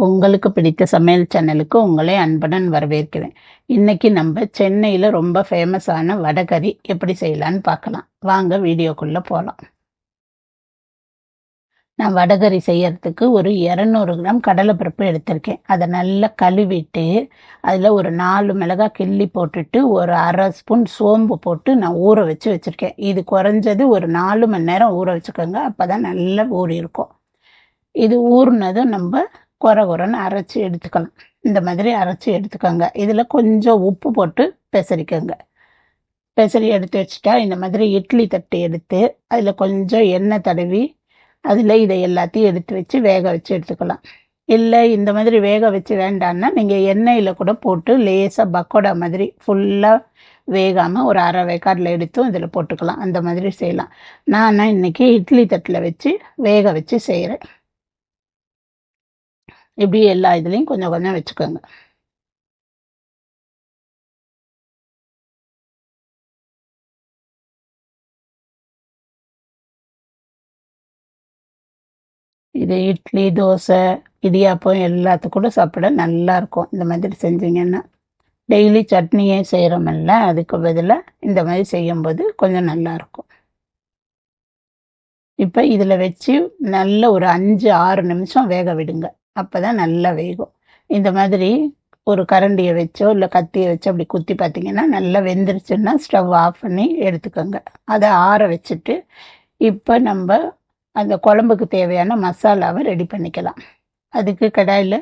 உங்களுக்கு பிடித்த சமையல் சேனலுக்கு உங்களை அன்புடன் வரவேற்கிறேன். இன்னைக்கு நம்ம சென்னையில் ரொம்ப ஃபேமஸான வடகறி எப்படி செய்யலான்னு பார்க்கலாம். வாங்க வீடியோக்குள்ளே போகலாம். நான் வடகறி செய்யறதுக்கு ஒரு 200 கிராம் கடலைப்பருப்பு எடுத்திருக்கேன். அதை நல்லா கழுவிட்டு அதில் ஒரு 4 மிளகாய் கிள்ளி போட்டுட்டு ஒரு அரை ஸ்பூன் சோம்பு போட்டு நான் ஊற வச்சுருக்கேன். இது குறைஞ்சது ஒரு 4 மணி நேரம் ஊற வச்சுக்கோங்க. அப்போ தான் நல்லா ஊறி இருக்கும். இது ஊறினதும் நம்ம குறைன்னு அரைச்சி எடுத்துக்கலாம். இந்த மாதிரி அரைச்சி எடுத்துக்கோங்க. இதில் கொஞ்சம் உப்பு போட்டு பெசரிக்கோங்க. பெசரி எடுத்து வச்சுட்டா இந்த மாதிரி இட்லி தட்டு எடுத்து அதில் கொஞ்சம் எண்ணெய் தடவி அதில் இதை எல்லாத்தையும் எடுத்து வச்சு வேக வச்சு எடுத்துக்கலாம். இல்லை இந்த மாதிரி வேக வச்சு வேண்டான்னா நீங்கள் எண்ணெயில் கூட போட்டு லேசாக பக்கோடா மாதிரி ஃபுல்லாக வேகாமல் ஒரு அரை வேக்காடில் எடுத்தும் இதில் போட்டுக்கலாம். அந்த மாதிரி செய்யலாம். நான் இன்னைக்கு இட்லி தட்டில் வச்சு வேக வச்சு செய்கிறேன். இப்படி எல்லா இதுலேயும் கொஞ்சம் கொஞ்சம் வச்சுக்கோங்க. இது இட்லி, தோசை, இடியாப்பம் எல்லாத்துக்கூட சாப்பிட நல்லா இருக்கும். இந்த மாதிரி செஞ்சீங்கன்னா டெய்லி சட்னியே செய்கிறோமில்ல, அதுக்கு பதிலாக இந்த மாதிரி செய்யும்போது கொஞ்சம் நல்லா இருக்கும். இப்போ இதில் வச்சு நல்ல ஒரு 5-6 நிமிஷம் வேக விடுங்க. அப்போ தான் நல்லா வேகும். இந்த மாதிரி ஒரு கரண்டியை வச்சோ இல்லை கத்தியை வச்சோ அப்படி குத்தி பார்த்தீங்கன்னா நல்லா வெந்துருச்சுன்னா ஸ்டவ் ஆஃப் பண்ணி எடுத்துக்கோங்க. அதை ஆற வச்சுட்டு இப்போ நம்ம அந்த குழம்புக்கு தேவையான மசாலாவை ரெடி பண்ணிக்கலாம். அதுக்கு கடாயில்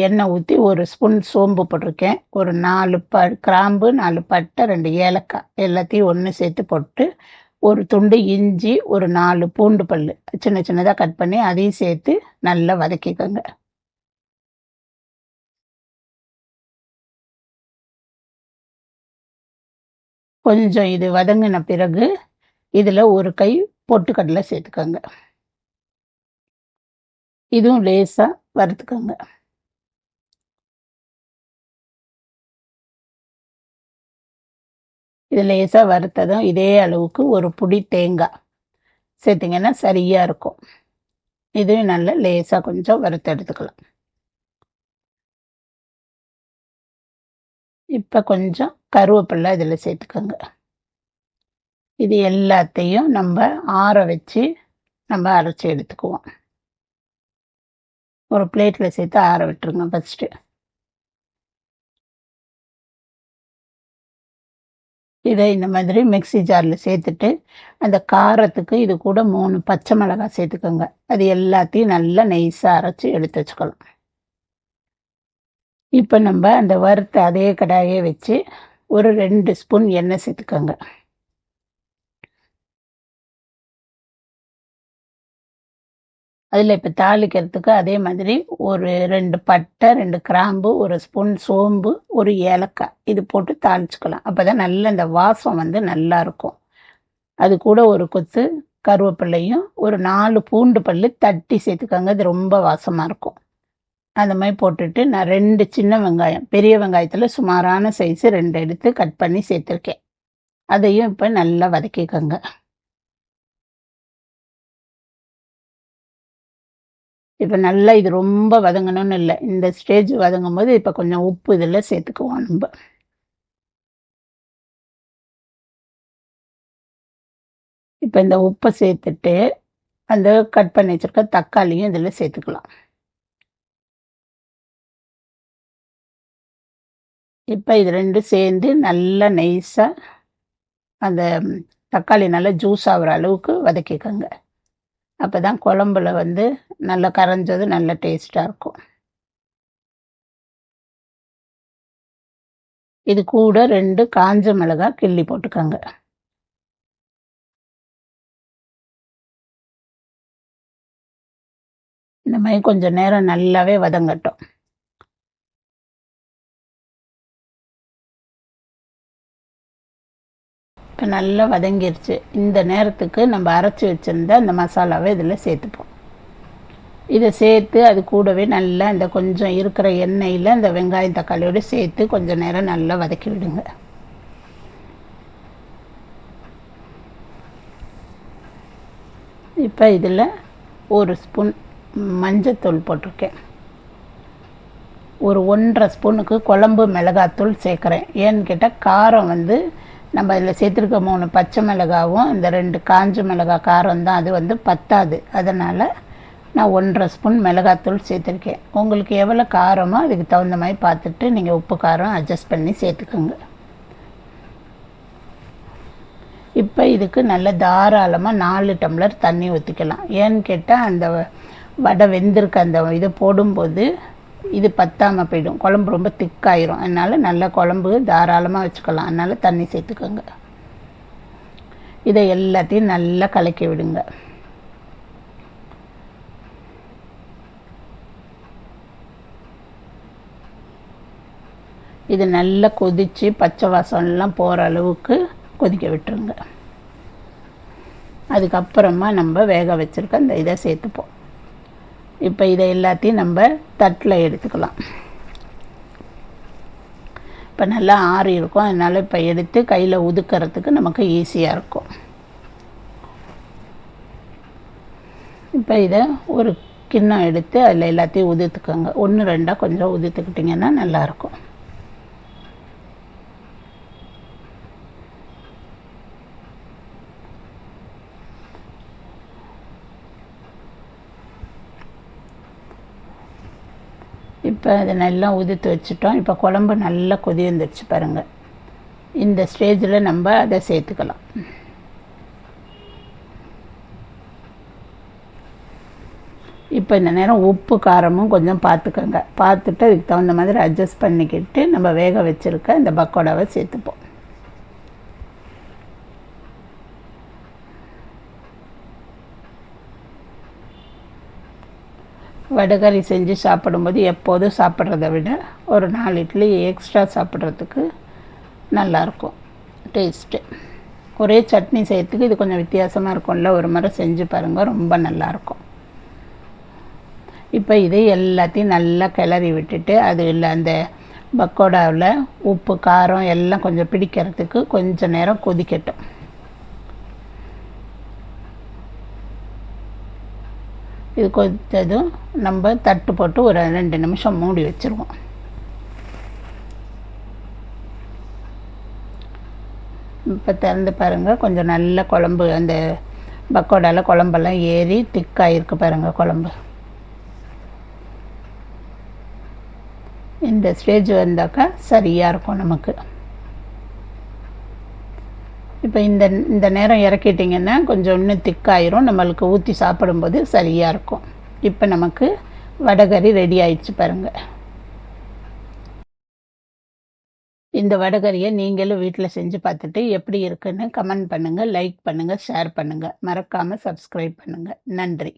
எண்ணெய் ஊற்றி ஒரு ஸ்பூன் சோம்பு போட்டிருக்கேன். ஒரு 4 கிராம்பு, 4 பட்டை, 2 ஏலக்காய் எல்லாத்தையும் ஒன்று சேர்த்து போட்டு ஒரு துண்டு இஞ்சி, ஒரு 4 பூண்டு பல் சின்ன சின்னதாக கட் பண்ணி அதையும் சேர்த்து நல்லா வதக்கிக்கோங்க. கொஞ்சம் இது வதங்கின பிறகு இதில் ஒரு கை பொட்டுக்கடலை சேர்த்துக்கோங்க. இதுவும் லேசாக வறுத்துக்கோங்க. இது லேசாக வறுத்ததும் இதே அளவுக்கு ஒரு புடி தேங்காய் சேர்த்திங்கன்னா சரியாக இருக்கும். இதுவும் நல்லா லேசாக கொஞ்சம் வறுத்து எடுத்துக்கலாம். இப்போ கொஞ்சம் கருவேப்பிலை இதில் சேர்த்துக்கோங்க. இது எல்லாத்தையும் நம்ம ஆற வச்சு நம்ம அரைச்சி எடுத்துக்குவோம். ஒரு பிளேட்டில் சேர்த்து ஆற விட்டுருங்க ஃபஸ்ட்டு. இதை இந்த மாதிரி மிக்ஸி ஜாரில் சேர்த்துட்டு அந்த காரத்துக்கு இது கூட 3 பச்சை மிளகாய் சேர்த்துக்கோங்க. அது எல்லாத்தையும் நல்லா நைஸாக அரைச்சி எடுத்து வச்சுக்கலாம். இப்போ நம்ம அந்த வறுத்த அதே கடாயை வச்சு ஒரு 2 ஸ்பூன் எண்ணெய் சேர்த்துக்கோங்க. அதில் இப்போ தாளிக்கிறதுக்கு அதே மாதிரி ஒரு 2 பட்டை, 2 கிராம்பு, ஒரு ஸ்பூன் சோம்பு, ஒரு ஏலக்காய் இது போட்டு தாளிச்சுக்கலாம். அப்போ தான் நல்ல இந்த வாசம் வந்து நல்லா இருக்கும். அது கூட ஒரு கொத்து கருவேப்பிலையும் ஒரு 4 பூண்டு பல் தட்டி சேர்த்துக்கோங்க. அது ரொம்ப வாசமாக இருக்கும். அந்த மாதிரி போட்டுட்டு நான் 2 சின்ன வெங்காயம், பெரிய வெங்காயத்தில் சுமாரான சைஸு 2 எடுத்து கட் பண்ணி சேர்த்துருக்கேன். அதையும் இப்போ நல்லா வதக்கிக்கோங்க. இப்போ நல்லா இது ரொம்ப வதங்கணும்னு இல்லை. இந்த ஸ்டேஜ் வதங்கும் போது இப்போ கொஞ்சம் உப்பு இதில் சேர்த்துக்குவோம் நம்ம. இப்போ இந்த உப்பை சேர்த்துட்டு அந்த கட் பண்ணி வச்சுருக்க தக்காளியும் இதில் சேர்த்துக்கலாம். இப்போ இது 2 சேர்ந்து நல்லா நைஸாக அந்த தக்காளி நல்லா ஜூஸ் ஆகிற அளவுக்கு வதக்கிக்கோங்க. அப்போ தான் குழம்புல வந்து நல்லா கரைஞ்சது நல்ல டேஸ்ட்டாக இருக்கும். இது கூட 2 காஞ்ச மிளகாய் கிள்ளி போட்டுக்கோங்க. இந்த மாதிரி கொஞ்சம் நேரம் நல்லாவே வதங்கட்டும். இப்போ நல்லா வதங்கிருச்சு. இந்த நேரத்துக்கு நம்ம அரைச்சி வச்சுருந்த அந்த மசாலாவை இதில் சேர்த்துப்போம். இதை சேர்த்து அது கூடவே நல்லா இந்த கொஞ்சம் இருக்கிற எண்ணெயில் இந்த வெங்காயம் தக்காளியோடு சேர்த்து கொஞ்சம் நேரம் நல்லா வதக்கி விடுங்க. இப்போ இதில் ஒரு ஸ்பூன் மஞ்சத்தூள் போட்டிருக்கேன். ஒரு 1.5 ஸ்பூனுக்கு குழம்பு மிளகாத்தூள் சேர்க்குறேன். ஏன்னு கேட்டால் காரம் வந்து நம்ம இதில் சேர்த்துருக்க 3 பச்சை மிளகாவும் இந்த 2 காஞ்ச மிளகாய் காரம் தான், அது வந்து பத்தாது. அதனால் நான் 1.5 ஸ்பூன் மிளகாத்தூள் சேர்த்துருக்கேன். உங்களுக்கு எவ்வளோ காரமோ அதுக்கு தகுந்த மாதிரி பார்த்துட்டு நீங்கள் உப்பு காரம் அட்ஜஸ்ட் பண்ணி சேர்த்துக்கோங்க. இப்போ இதுக்கு நல்ல தாராளமாக 4 டம்ளர் தண்ணி ஊற்றிக்கலாம். ஏன்னு கேட்டால் அந்த வடை வெந்திருக்க அந்த இதை போடும்போது இது பத்தாமல் போயிடும், குழம்பு ரொம்ப திக்காயிரும். அதனால் நல்ல குழம்பு தாராளமாக வச்சுக்கலாம். அதனால் தண்ணி சேர்த்துக்கோங்க. இதை எல்லாத்தையும் நல்லா கலக்கி விடுங்க. இது நல்லா கொதித்து பச்சை வாசம்லாம் போகிற அளவுக்கு கொதிக்க விட்டுருங்க. அதுக்கப்புறமா நம்ம வேக வச்சுருக்க அந்த இதை சேர்த்துப்போம். இப்போ இதை எல்லாத்தையும் நம்ம தட்டில் எடுத்துக்கலாம். இப்போ நல்லா ஆறி இருக்கும், அதனால் இப்போ எடுத்து கையில் உதுக்கிறதுக்கு நமக்கு ஈஸியாக இருக்கும். இப்போ இதை ஒரு கிண்ணம் எடுத்து அதில் எல்லாத்தையும் உதுத்துக்கோங்க. 1-2 கொஞ்சம் உதுத்துக்கிட்டிங்கன்னா நல்லாயிருக்கும். இப்போ அதை நல்லா உதிர்த்து வச்சுட்டோம். இப்போ குழம்பு நல்லா கொதி வந்துடுச்சு பாருங்கள். இந்த ஸ்டேஜில் நம்ம அதை சேர்த்துக்கலாம். இப்போ இந்த நேரம் உப்பு காரமும் கொஞ்சம் பார்த்துக்கோங்க. பார்த்துட்டு அதுக்கு தகுந்த மாதிரி அட்ஜஸ்ட் பண்ணிக்கிட்டு நம்ம வேக வச்சுருக்க இந்த பக்கோடாவை சேர்த்துப்போம். வடைகறி செஞ்சு சாப்பிடும்போது எப்போதும் சாப்பிட்றத விட ஒரு 4 இட்லி எக்ஸ்ட்ரா சாப்பிட்றதுக்கு நல்லாயிருக்கும் டேஸ்ட்டு. ஒரே சட்னி செய்யறதுக்கு இது கொஞ்சம் வித்தியாசமாக இருக்கும்ல, ஒரு முறை செஞ்சு பாருங்கள், ரொம்ப நல்லாயிருக்கும். இப்போ இதை எல்லாத்தையும் நல்லா கிளறி விட்டுட்டு அது இல்லை அந்த பக்கோடாவில் உப்பு காரம் எல்லாம் கொஞ்சம் பிடிக்கிறதுக்கு கொஞ்சம் நேரம் கொதிக்கட்டும். இது கொதித்ததும் நம்ம தட்டு போட்டு ஒரு 2 நிமிஷம் மூடி வச்சுருவோம். இப்போ திறந்து பாருங்கள், கொஞ்சம் நல்ல குழம்பு அந்த பக்கோடாவில் குழம்பெல்லாம் ஏறி திக்காயிருக்கு பாருங்கள் குழம்பு. இந்த ஸ்டேஜ் வந்தாக்கா சரியாக இருக்கும் நமக்கு. இப்போ இந்த நேரம் இறக்கிட்டிங்கன்னா கொஞ்சம் இன்னும் திக்காயிரும், நம்மளுக்கு ஊற்றி சாப்பிடும்போது சரியாக இருக்கும். இப்போ நமக்கு வடைகறி ரெடி ஆயிடுச்சு பாருங்கள். இந்த வடைகறியை நீங்களும் வீட்டில் செஞ்சு பார்த்துட்டு எப்படி இருக்குன்னு கமெண்ட் பண்ணுங்கள், லைக் பண்ணுங்கள், ஷேர் பண்ணுங்கள். மறக்காமல் சப்ஸ்கிரைப் பண்ணுங்கள். நன்றி.